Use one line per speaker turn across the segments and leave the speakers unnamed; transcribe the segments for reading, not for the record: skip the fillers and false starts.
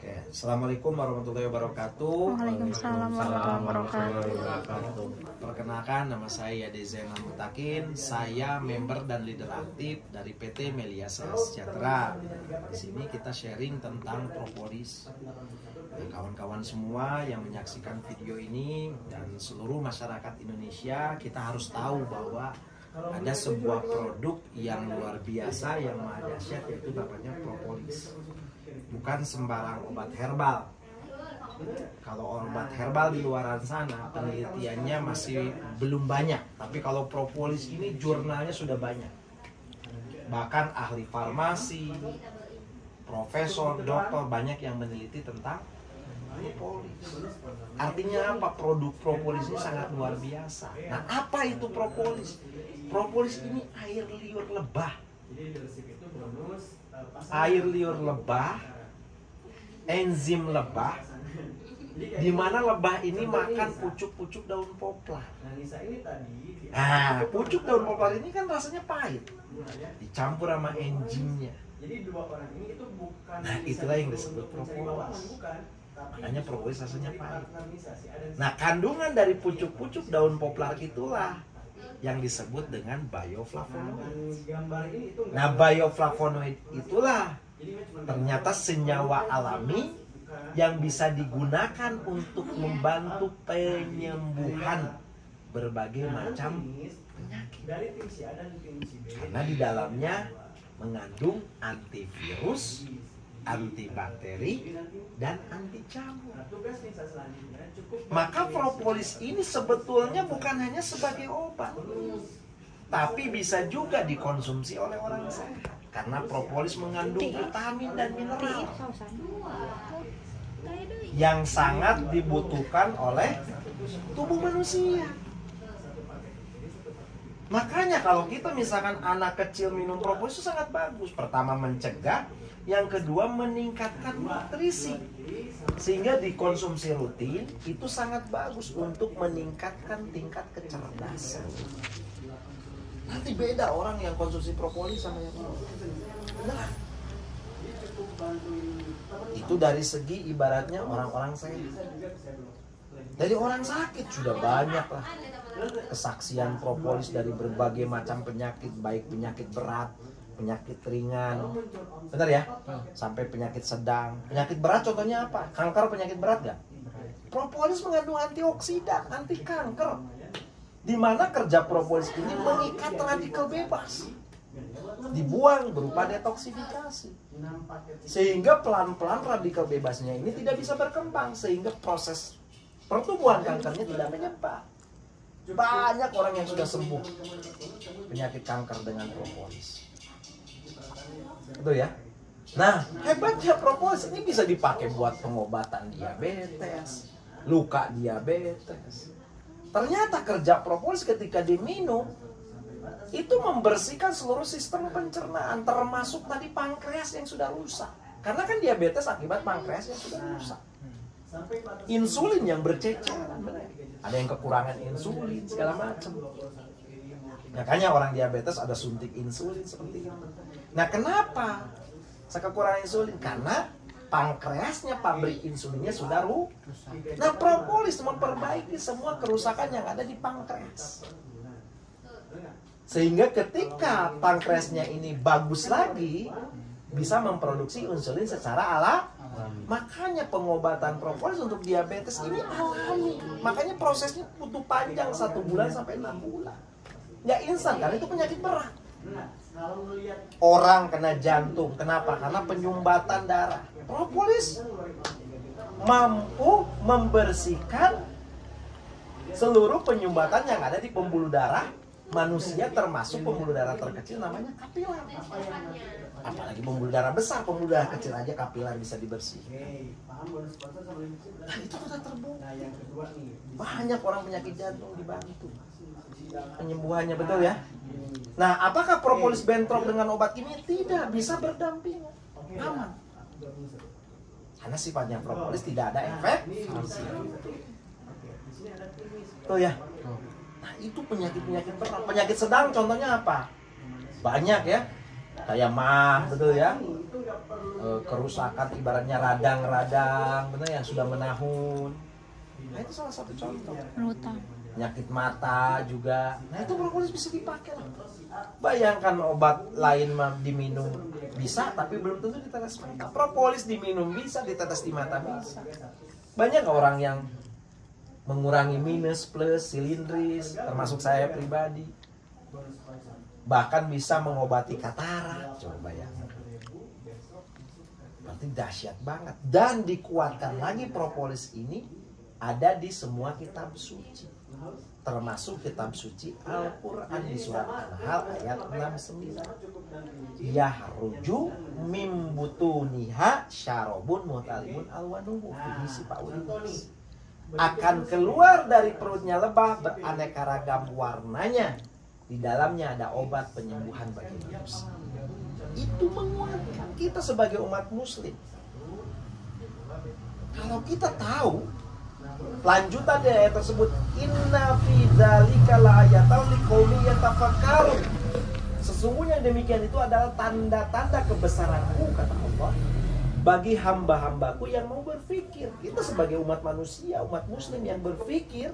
Oke, Assalamualaikum warahmatullahi wabarakatuh.
Waalaikumsalam warahmatullahi wabarakatuh.
Perkenalkan, nama saya Yade Zainal Mutakin. Saya member dan leader aktif dari PT Melia Sejahtera. Di sini kita sharing tentang propolis. Kawan-kawan semua yang menyaksikan video ini dan seluruh masyarakat Indonesia, kita harus tahu bahwa ada sebuah produk yang luar biasa yang maha dahsyat, yaitu namanya propolis. Bukan sembarang obat herbal. Kalau obat herbal di luar sana penelitiannya masih belum banyak, tapi kalau propolis ini jurnalnya sudah banyak. Bahkan ahli farmasi, profesor, dokter banyak yang meneliti tentang propolis. Artinya apa? Produk propolis ini sangat luar biasa. Nah, apa itu propolis? Propolis ini air liur lebah. Air liur lebah, enzim lebah, di mana lebah ini makan pucuk-pucuk daun poplar. Nah, pucuk daun poplar ini kan rasanya pahit, dicampur sama enzimnya. Nah, itulah yang disebut propolis. Makanya propolis rasanya pahit. Nah, kandungan dari pucuk-pucuk daun poplar itulah yang disebut dengan bioflavonoid. Nah, bioflavonoid itulah ternyata senyawa alami yang bisa digunakan untuk membantu penyembuhan berbagai macam penyakit. Karena di dalamnya mengandung antivirus, antibakteri, dan anti jamur. Maka propolis ini sebetulnya bukan hanya sebagai obat, tapi bisa juga dikonsumsi oleh orang sehat. Karena propolis mengandung vitamin dan mineral yang sangat dibutuhkan oleh tubuh manusia. Makanya kalau kita misalkan anak kecil minum propolis itu sangat bagus. Pertama mencegah, yang kedua meningkatkan nutrisi. Sehingga dikonsumsi rutin itu sangat bagus untuk meningkatkan tingkat kecerdasan. Nanti beda orang yang konsumsi propolis sama yang lain. Nah, itu dari segi ibaratnya orang-orang sehat. Dari orang sakit sudah banyak lah kesaksian propolis dari berbagai macam penyakit, baik penyakit berat, penyakit ringan, benar ya, sampai penyakit sedang. Penyakit berat contohnya apa? Kanker penyakit berat nggak? Propolis mengandung antioksidan, anti kanker. Di mana kerja propolis ini mengikat radikal bebas, dibuang berupa detoksifikasi, sehingga pelan-pelan radikal bebasnya ini tidak bisa berkembang, sehingga proses pertumbuhan kankernya tidak menyebar. Banyak orang yang sudah sembuh penyakit kanker dengan propolis. Betul ya? Nah, hebatnya propolis ini bisa dipakai buat pengobatan diabetes, luka diabetes. Ternyata kerja propolis ketika diminum itu membersihkan seluruh sistem pencernaan, termasuk tadi pankreas yang sudah rusak. Karena kan diabetes akibat pankreas yang sudah rusak. Insulin yang berceceran, ada yang kekurangan insulin segala macam. Makanya orang diabetes ada suntik insulin seperti itu. Nah, kenapa kekurangan insulin? Karena pankreasnya, pabrik insulinnya sudah rusak. Nah, propolis memperbaiki semua kerusakan yang ada di pankreas. Sehingga ketika pankreasnya ini bagus lagi, bisa memproduksi insulin secara alami. Makanya pengobatan propolis untuk diabetes ini alami. Makanya prosesnya butuh panjang, 1 bulan sampai 6 bulan. Nggak instan, karena itu penyakit berat. Orang kena jantung, kenapa? Karena penyumbatan darah. Propolis mampu membersihkan seluruh penyumbatan yang ada di pembuluh darah manusia, termasuk pembuluh darah terkecil namanya kapiler. Apalagi pembuluh darah besar, pembuluh darah kecil aja kapiler bisa dibersihkan. Nah, itu sudah terbukti. Banyak orang penyakit jantung dibantu penyembuhannya, betul ya? Nah, apakah propolis bentrok dengan obat kimia? Tidak, bisa berdampingan, aman. Karena sifatnya propolis tidak ada efek. Tuh ya. Nah, itu penyakit-penyakit berat. Penyakit sedang contohnya apa? Banyak ya. kayak mah, betul ya, kerusakan ibaratnya radang-radang, betul yang sudah menahun. Nah itu salah satu contoh. Penyakit mata juga, nah itu propolis bisa dipakai lah. Bayangkan obat lain diminum bisa, tapi belum tentu ditetes mata. Propolis diminum bisa, ditetes di mata bisa. Banyak orang yang mengurangi minus, plus, silindris, termasuk saya pribadi. Bahkan bisa mengobati katarak, coba bayangkan. Berarti dahsyat banget. Dan dikuatkan lagi propolis ini ada di semua kitab suci. Termasuk kitab suci Al-Quran di surat An-Nahl ayat 69. Yahruju mim butuniha syarobun mutalibun alwanuhu. Ini si Pak Ulis. Akan keluar dari perutnya lebah beraneka ragam warnanya. Di dalamnya ada obat penyembuhan bagi manusia. Itu menguatkan kita sebagai umat muslim. Kalau kita tahu lanjutan dari ayat tersebut, inna fi dzalika laayatan liqaumin yatafakkarun. Sesungguhnya demikian itu adalah tanda-tanda kebesaranku, kata Allah, bagi hamba-hambaku yang mau berpikir. Kita sebagai umat manusia, umat muslim yang berpikir,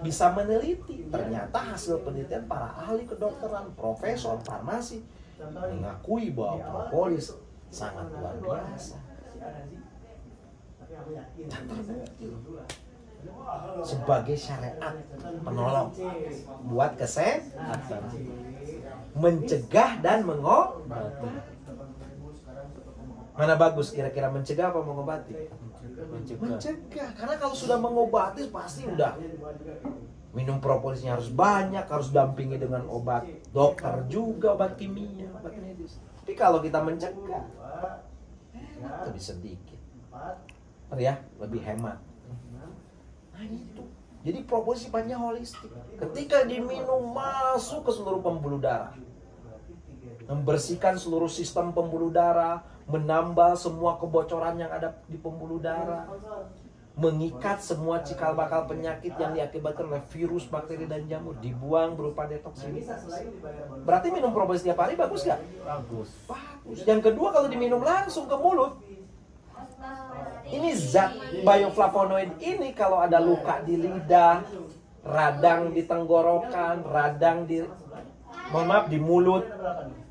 bisa meneliti. Ternyata hasil penelitian para ahli kedokteran, profesor, farmasi mengakui bahwa propolis sangat luar biasa. Dan terbukti sebagai syariat penolong buat kesehatan, mencegah dan mengobati. Mana bagus kira-kira, mencegah apa mengobati? Mencegah. Karena kalau sudah mengobati pasti udah minum propolisnya harus banyak, harus dampingi dengan obat dokter juga, obat kimia, obat medis. Tapi kalau kita mencegah, lebih sedikit, ya, lebih hemat. Nah itu. Jadi propolis sifatnya holistik. Ketika diminum masuk ke seluruh pembuluh darah, membersihkan seluruh sistem pembuluh darah, menambal semua kebocoran yang ada di pembuluh darah, mengikat semua cikal bakal penyakit yang diakibatkan oleh virus, bakteri, dan jamur, dibuang berupa detoksifikasi. Berarti minum propolis tiap hari bagus gak? Bagus. Bagus. Yang kedua, kalau diminum langsung ke mulut, ini zat bioflavonoid ini kalau ada luka di lidah, radang di tenggorokan, radang di, di mulut,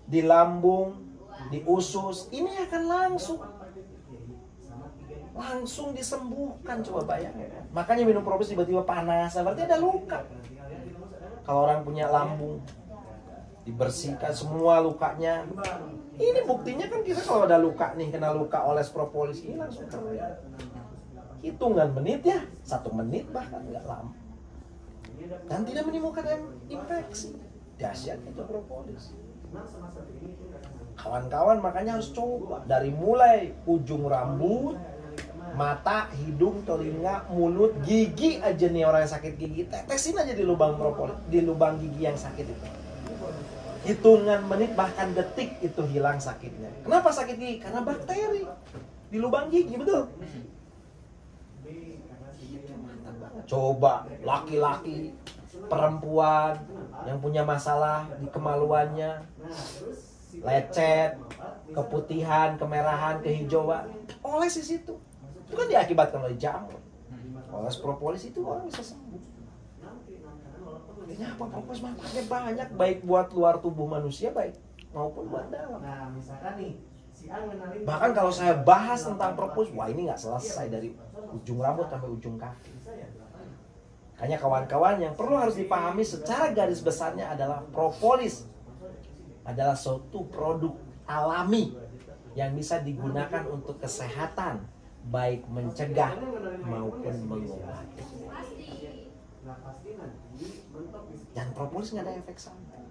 di lambung, di usus, ini akan langsung disembuhkan. Coba bayangkan. Makanya minum propolis tiba-tiba panas, berarti ada luka. Kalau orang punya lambung, dibersihkan semua lukanya. Ini buktinya kan kita kalau ada luka nih, kena luka oles propolis, ini langsung kering. Hitungan menit ya, 1 menit bahkan nggak lama. Dan tidak menimbulkan infeksi. Dahsyat itu propolis. Kawan-kawan makanya harus coba dari mulai ujung rambut, mata, hidung, telinga, mulut, gigi aja nih. Orang yang sakit gigi, tetesin aja di lubang propolis, di lubang gigi yang sakit itu. Hitungan menit bahkan detik itu hilang sakitnya. Kenapa sakit gigi? Karena bakteri di lubang gigi, betul? Coba laki-laki, perempuan yang punya masalah di kemaluannya, lecet, keputihan, kemerahan, kehijauan, oles di situ. Itu kan diakibatkan oleh jamur. Oles propolis itu orang bisa sembuh. Artinya apa? Propolis manfaatnya banyak, baik buat luar tubuh manusia, baik maupun buat dalam. Nah, misalkan nih, bahkan kalau saya bahas tentang propolis, wah ini nggak selesai dari ujung rambut sampai ujung kaki. Hanya kawan-kawan yang perlu harus dipahami secara garis besarnya adalah propolis adalah suatu produk alami yang bisa digunakan untuk kesehatan, baik mencegah maupun mengobati. Dan propolis nggak ada efek samping.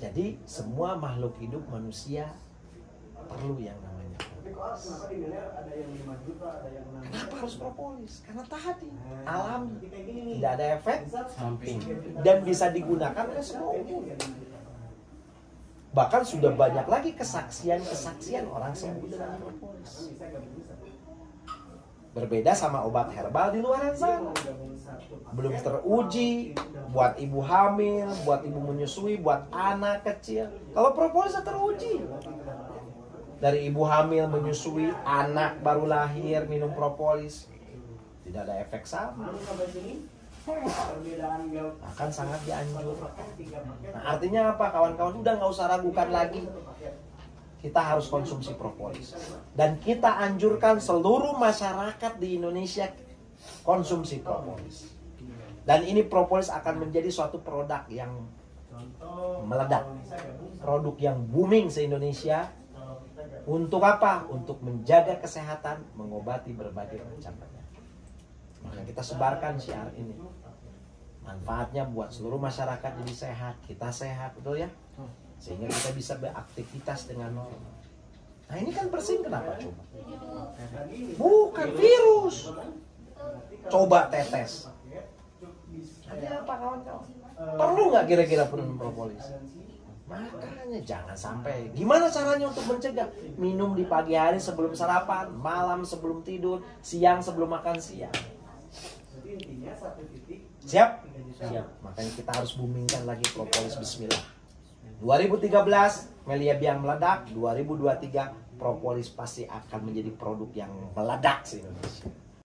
Jadi semua makhluk hidup manusia perlu yang namanya propolis. Kenapa harus propolis? Karena tadi alami, tidak ada efek samping dan bisa digunakan oleh semua umum. Bahkan sudah banyak lagi kesaksian-kesaksian orang sembuh dengan propolis. Berbeda sama obat herbal di luar sana. Belum teruji buat ibu hamil, buat ibu menyusui, buat anak kecil. Kalau propolis teruji. Dari ibu hamil menyusui, anak baru lahir minum propolis. Tidak ada efek sama. Akan sangat dianjurkan. Nah, artinya apa kawan-kawan? Udah nggak usah ragukan lagi. Kita harus konsumsi propolis. Dan kita anjurkan seluruh masyarakat di Indonesia konsumsi propolis. Dan ini propolis akan menjadi suatu produk yang meledak. Produk yang booming se-Indonesia. Untuk apa? Untuk menjaga kesehatan, mengobati berbagai macam penyakit. Maka kita sebarkan syiar ini. Manfaatnya buat seluruh masyarakat jadi sehat. Kita sehat, betul ya? Sehingga kita bisa beraktivitas dengan normal. Nah ini kan bersin kenapa coba? Bukan virus. Coba tetes. Ada apa kawan-kawan? Perlu nggak kira-kira minum propolis? Makanya jangan sampai. Gimana caranya untuk mencegah? Minum di pagi hari sebelum sarapan, malam sebelum tidur, siang sebelum makan siang. Siap? Siap. Makanya kita harus boomingkan lagi propolis. Bismillah. 2013 Melia Biang meledak, 2023 propolis pasti akan menjadi produk yang meledak di Indonesia.